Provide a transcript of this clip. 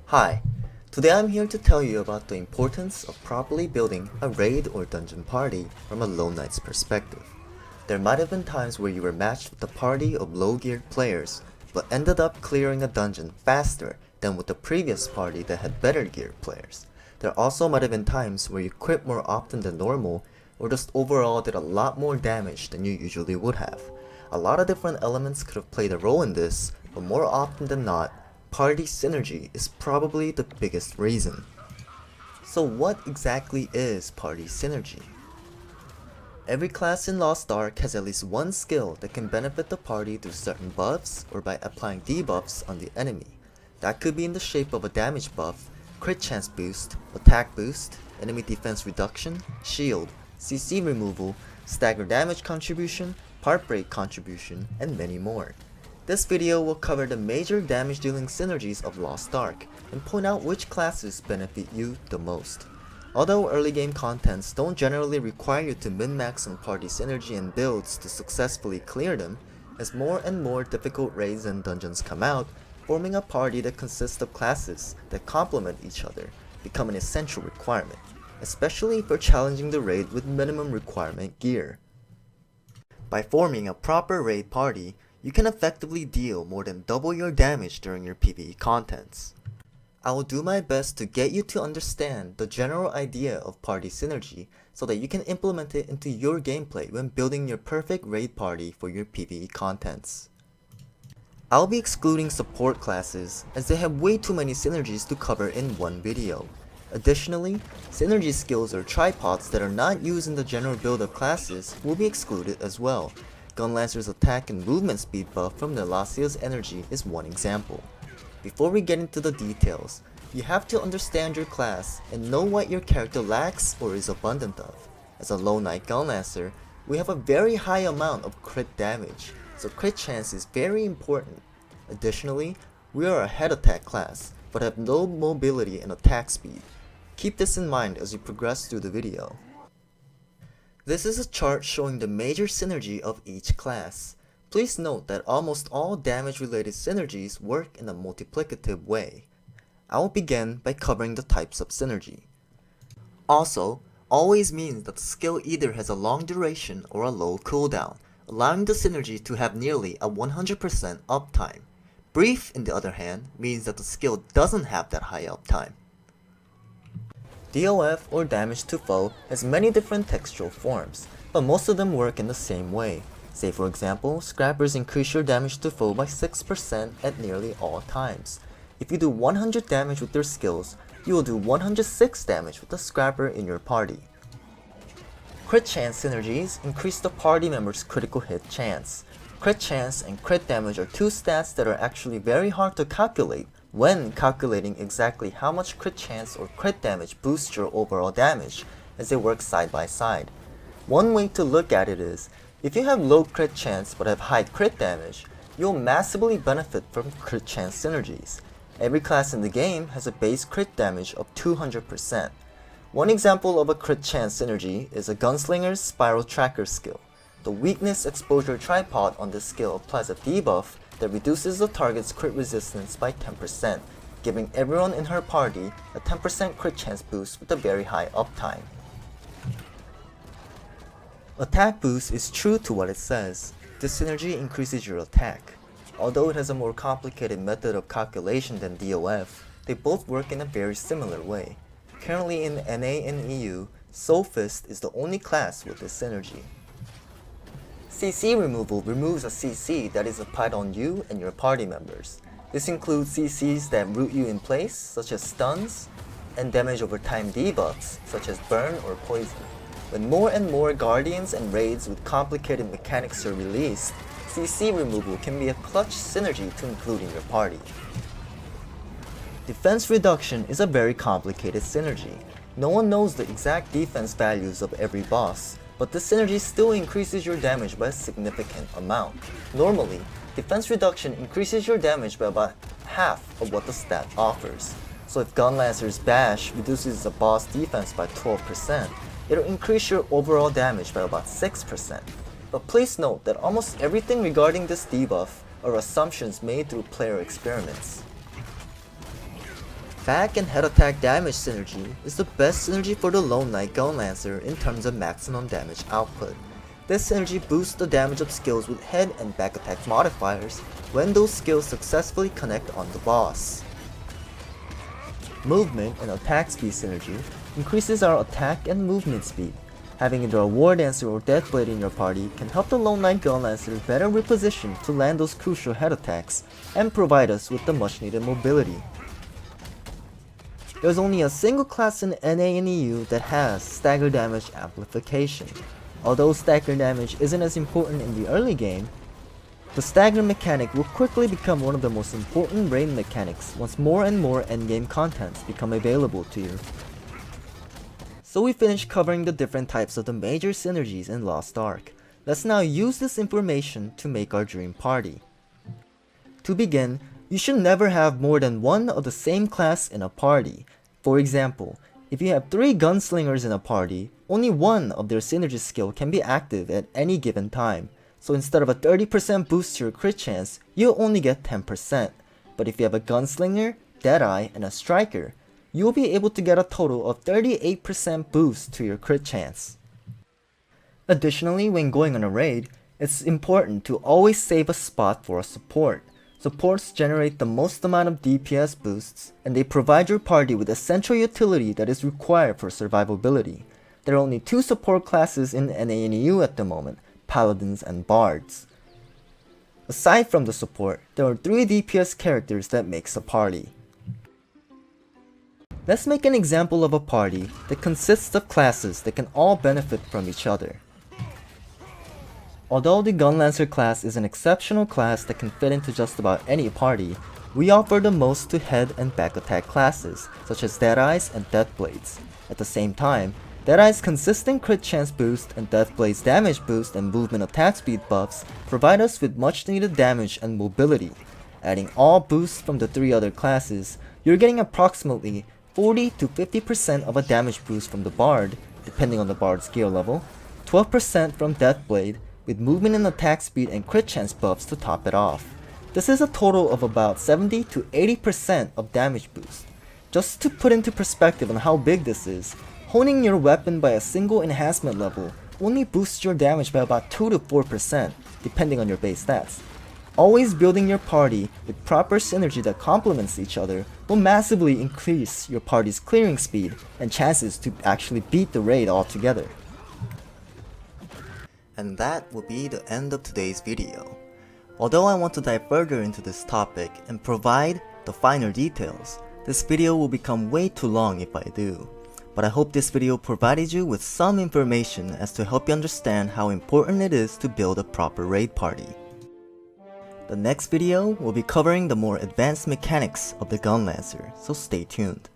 Hi, today I'm here to tell you about the importance of properly building a raid or dungeon party from a Lone Knight's perspective. There might have been times where you were matched with a party of low-geared players, but ended up clearing a dungeon faster than with the previous party that had better geared players. There also might have been times where you quit more often than normal, or just overall did a lot more damage than you usually would have. A lot of different elements could have played a role in this, but more often than not, party synergy is probably the biggest reason. So what exactly is party synergy? Every class in Lost Ark has at least one skill that can benefit the party through certain buffs or by applying debuffs on the enemy. That could be in the shape of a damage buff, crit chance boost, attack boost, enemy defense reduction, shield, CC removal, stagger damage contribution, part break contribution, and many more. This video will cover the major damage dealing synergies of Lost Ark and point out which classes benefit you the most. Although early game contents don't generally require you to min-max on party synergy and builds to successfully clear them, as more and more difficult raids and dungeons come out, forming a party that consists of classes that complement each other become an essential requirement, especially for challenging the raid with minimum requirement gear. By forming a proper raid party, you can effectively deal more than double your damage during your PvE contents. I will do my best to get you to understand the general idea of party synergy so that you can implement it into your gameplay when building your perfect raid party for your PvE contents. I'll be excluding support classes as they have way too many synergies to cover in one video. Additionally, synergy skills or tripods that are not used in the general build of classes will be excluded as well. Gunlancer's attack and movement speed buff from Nelasia's energy is one example. Before we get into the details, you have to understand your class and know what your character lacks or is abundant of. As a Lone Knight Gunlancer, we have a very high amount of crit damage, so crit chance is very important. Additionally, we are a head attack class, but have low mobility and attack speed. Keep this in mind as you progress through the video. This is a chart showing the major synergy of each class. Please note that almost all damage related synergies work in a multiplicative way. I will begin by covering the types of synergy. Also, always means that the skill either has a long duration or a low cooldown, allowing the synergy to have nearly a 100% uptime. Brief, on the other hand, means that the skill doesn't have that high uptime. DOF or damage to foe has many different textual forms, but most of them work in the same way. Say for example, Scrappers increase your damage to foe by 6% at nearly all times. If you do 100 damage with their skills, you will do 106 damage with the Scrapper in your party. Crit chance synergies increase the party member's critical hit chance. Crit chance and crit damage are two stats that are actually very hard to calculate when calculating exactly how much crit chance or crit damage boosts your overall damage, as they work side by side. One way to look at it is, if you have low crit chance but have high crit damage, you'll massively benefit from crit chance synergies. Every class in the game has a base crit damage of 200%. One example of a crit chance synergy is a Gunslinger's Spiral Tracker skill. The weakness exposure tripod on this skill applies a debuff that reduces the target's crit resistance by 10%, giving everyone in her party a 10% crit chance boost with a very high uptime. Attack boost is true to what it says. This synergy increases your attack. Although it has a more complicated method of calculation than DOF, they both work in a very similar way. Currently in NA and EU, Soulfist is the only class with this synergy. CC removal removes a CC that is applied on you and your party members. This includes CCs that root you in place, such as stuns, and damage over time debuffs, such as burn or poison. When more and more guardians and raids with complicated mechanics are released, CC removal can be a clutch synergy to include in your party. Defense reduction is a very complicated synergy. No one knows the exact defense values of every boss, but this synergy still increases your damage by a significant amount. Normally, defense reduction increases your damage by about half of what the stat offers. So if Gunlancer's Bash reduces a boss defense by 12%, it'll increase your overall damage by about 6%. But please note that almost everything regarding this debuff are assumptions made through player experiments. Back and head attack damage synergy is the best synergy for the Lone Knight Gunlancer in terms of maximum damage output. This synergy boosts the damage of skills with head and back attack modifiers when those skills successfully connect on the boss. Movement and attack speed synergy increases our attack and movement speed. Having either a War Dancer or Deathblade in your party can help the Lone Knight Gunlancer better reposition to land those crucial head attacks and provide us with the much needed mobility. There's only a single class in NA and EU that has stagger damage amplification. Although stagger damage isn't as important in the early game, the stagger mechanic will quickly become one of the most important raid mechanics once more and more endgame contents become available to you. So we finished covering the different types of the major synergies in Lost Ark. Let's now use this information to make our dream party. To begin, you should never have more than one of the same class in a party. For example, if you have 3 gunslingers in a party, only one of their synergy skill can be active at any given time. So instead of a 30% boost to your crit chance, you'll only get 10%. But if you have a gunslinger, deadeye, and a striker, you'll be able to get a total of 38% boost to your crit chance. Additionally, when going on a raid, it's important to always save a spot for a support. Supports generate the most amount of DPS boosts, and they provide your party with essential utility that is required for survivability. There are only 2 support classes in NA and EU at the moment, Paladins and Bards. Aside from the support, there are 3 DPS characters that makes a party. Let's make an example of a party that consists of classes that can all benefit from each other. Although the Gunlancer class is an exceptional class that can fit into just about any party, we offer the most to head and back attack classes, such as Deadeyes and Deathblades. At the same time, Deadeye's consistent crit chance boost and Deathblade's damage boost and movement attack speed buffs provide us with much needed damage and mobility. Adding all boosts from the 3 other classes, you're getting approximately 40 to 50% of a damage boost from the Bard, depending on the Bard's gear level, 12% from Deathblade, with movement and attack speed and crit chance buffs to top it off. This is a total of about 70 to 80% of damage boost. Just to put into perspective on how big this is, honing your weapon by a single enhancement level only boosts your damage by about 2 to 4%, depending on your base stats. Always building your party with proper synergy that complements each other will massively increase your party's clearing speed and chances to actually beat the raid altogether. And that will be the end of today's video. Although I want to dive further into this topic and provide the finer details, this video will become way too long if I do. But I hope this video provided you with some information as to help you understand how important it is to build a proper raid party. The next video will be covering the more advanced mechanics of the Gunlancer, so stay tuned.